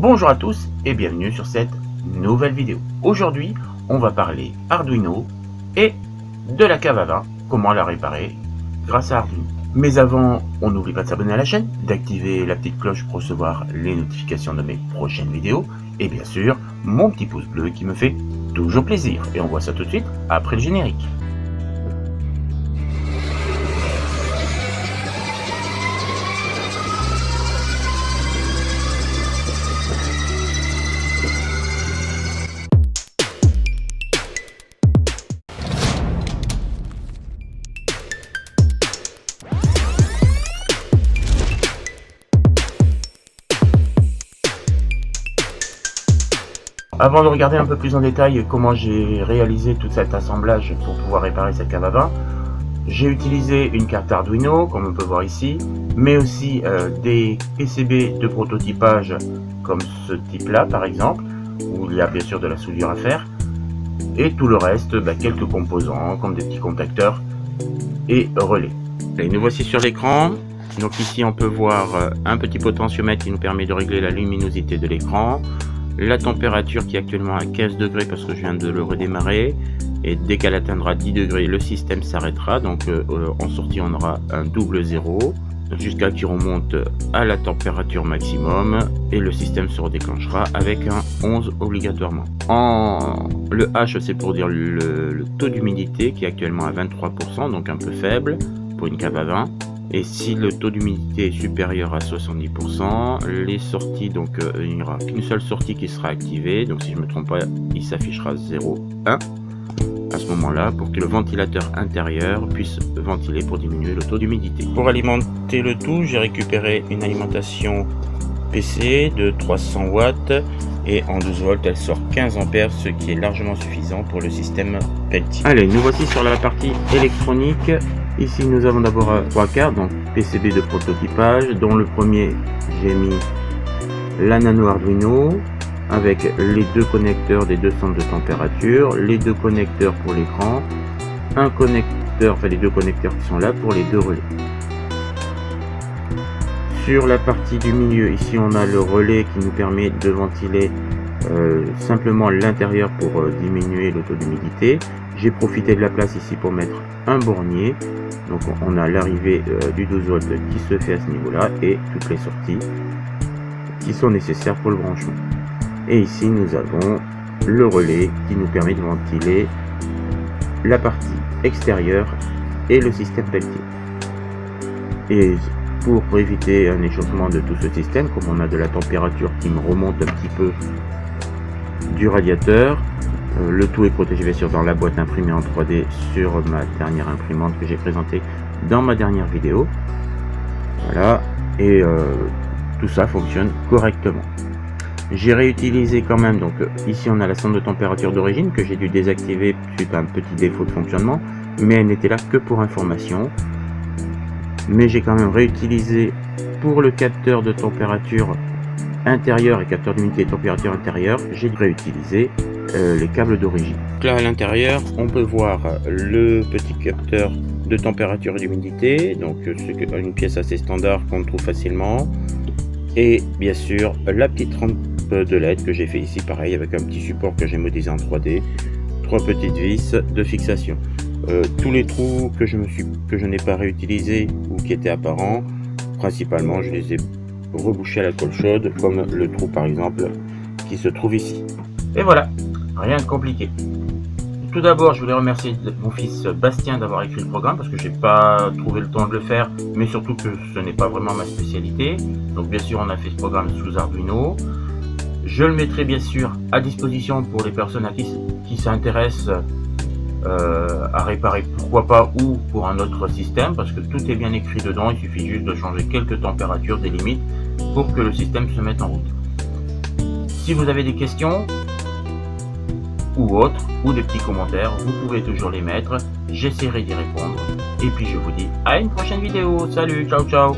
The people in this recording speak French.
Bonjour à tous et bienvenue sur cette nouvelle vidéo. Aujourd'hui, on va parler Arduino et de la cave à vin, comment la réparer grâce à Arduino. Mais avant, on n'oublie pas de s'abonner à la chaîne, d'activer la petite cloche pour recevoir les notifications de mes prochaines vidéos et bien sûr, mon petit pouce bleu qui me fait toujours plaisir. Et on voit ça tout de suite après le générique. Avant de regarder un peu plus en détail comment j'ai réalisé tout cet assemblage pour pouvoir réparer cette cave à vin, j'ai utilisé une carte Arduino, comme on peut voir ici, mais aussi des PCB de prototypage comme ce type là par exemple, où il y a bien sûr de la soudure à faire, et tout le reste, quelques composants comme des petits contacteurs et relais. Et nous voici sur l'écran. Donc ici on peut voir un petit potentiomètre qui nous permet de régler la luminosité de l'écran, la température qui est actuellement à 15 degrés parce que je viens de le redémarrer, et dès qu'elle atteindra 10 degrés le système s'arrêtera, donc en sortie on aura un double zéro jusqu'à qu'il remonte à la température maximum et le système se redéclenchera avec un 11 obligatoirement. Le H c'est pour dire le taux d'humidité qui est actuellement à 23%, donc un peu faible pour une cave à vin. Et si le taux d'humidité est supérieur à 70%, les sorties, donc il n'y aura qu'une seule sortie qui sera activée. Donc si je ne me trompe pas, il s'affichera 0, 1 à ce moment-là pour que le ventilateur intérieur puisse ventiler pour diminuer le taux d'humidité. Pour alimenter le tout, j'ai récupéré une alimentation PC de 300 watts et en 12 volts elle sort 15 ampères, ce qui est largement suffisant pour le système Peltier. Allez, nous voici sur la partie électronique. Ici nous avons d'abord 3 cartes, donc PCB de prototypage, dont le premier j'ai mis la nano Arduino avec les deux connecteurs des deux centres de température, les deux connecteurs pour l'écran, un connecteur, enfin les deux connecteurs qui sont là pour les deux relais. Sur la partie du milieu, ici on a le relais qui nous permet de ventiler simplement l'intérieur pour diminuer le taux d'humidité. J'ai profité de la place ici pour mettre un bornier. Donc on a l'arrivée du 12 volts qui se fait à ce niveau là et toutes les sorties qui sont nécessaires pour le branchement. Et ici nous avons le relais qui nous permet de ventiler la partie extérieure et le système Peltier. Et pour éviter un échauffement de tout ce système, comme on a de la température qui me remonte un petit peu du radiateur, le tout est protégé bien sûr dans la boîte imprimée en 3D sur ma dernière imprimante que j'ai présentée dans ma dernière vidéo. Voilà, et tout ça fonctionne correctement. J'ai réutilisé quand même, donc ici on a la sonde de température d'origine que j'ai dû désactiver suite à un petit défaut de fonctionnement, mais elle n'était là que pour information. Mais j'ai quand même réutilisé pour le capteur de température intérieure et capteur d'humidité et température intérieure, j'ai réutilisé les câbles d'origine. Là à l'intérieur on peut voir le petit capteur de température et d'humidité, donc c'est une pièce assez standard qu'on trouve facilement, et bien sûr la petite rampe de LED que j'ai fait ici, pareil avec un petit support que j'ai modélisé en 3D, 3 petites vis de fixation. Tous les trous que je n'ai pas réutilisés ou qui étaient apparents, principalement je les ai rebouchés à la colle chaude, comme le trou par exemple qui se trouve ici. Et voilà, rien de compliqué. Tout d'abord, je voulais remercier mon fils Bastien d'avoir écrit le programme parce que j'ai pas trouvé le temps de le faire, mais surtout que ce n'est pas vraiment ma spécialité. Donc bien sûr, on a fait ce programme sous Arduino. Je le mettrai bien sûr à disposition pour les personnes qui s'intéressent à réparer, pourquoi pas, ou pour un autre système, parce que tout est bien écrit dedans. Il suffit juste de changer quelques températures, des limites, pour que le système se mette en route. Si vous avez des questions ou autres, ou des petits commentaires, vous pouvez toujours les mettre, j'essaierai d'y répondre. Et puis je vous dis à une prochaine vidéo. Salut, ciao ciao.